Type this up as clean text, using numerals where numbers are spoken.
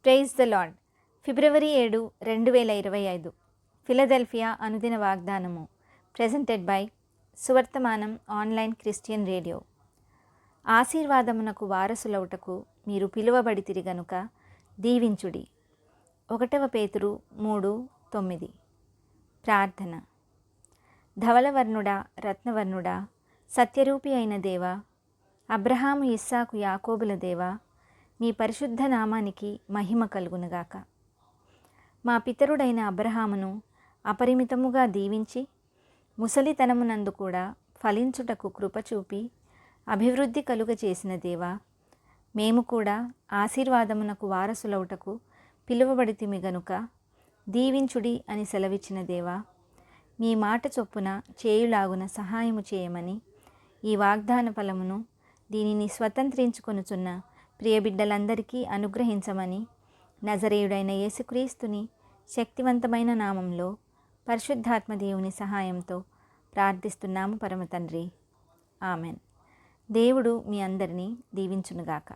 Praise the lord. February 7, 2025 Philadelphia అనుదిన వాగ్దానము. Presented by Suvarthamanam online Christian radio. ఆశీర్వాదమునకు వారసులవుటకు మీరు పిలువబడితిరి గనుక దీవించుడి. 1 పేతురు 3:9. ప్రార్థన. ధవలవర్ణుడా, రత్నవర్ణుడా, సత్యరూపి అయిన దేవా, అబ్రహాము, ఇస్సాకు, యాకోబుల దేవా, మీ పరిశుద్ధ నామానికి మహిమ కలుగునుగాక. మా పితరుడైన అబ్రహామును అపరిమితముగా దీవించి ముసలితనమునందు కూడా ఫలించుటకు కృపచూపి అభివృద్ధి కలుగ చేసిన దేవా, మేము కూడా ఆశీర్వాదమునకు వారసులవుటకు పిలువబడితిమి గనుక దీవించుడి అని సెలవిచ్చిన దేవా, మీ మాట చొప్పున చేయులాగున సహాయము చేయమని ఈ వాగ్దాన ఫలమును దీనిని స్వతంత్రించుకొనుచున్న ప్రియబిడ్డలందరికీ అనుగ్రహించమని నజరేయుడైన యేసుక్రీస్తుని శక్తివంతమైన నామంలో పరిశుద్ధాత్మ దేవుని సహాయంతో ప్రార్థిస్తున్నాము పరమ తండ్రి. ఆమెన్. దేవుడు మీ అందరినీ దీవించునుగాక.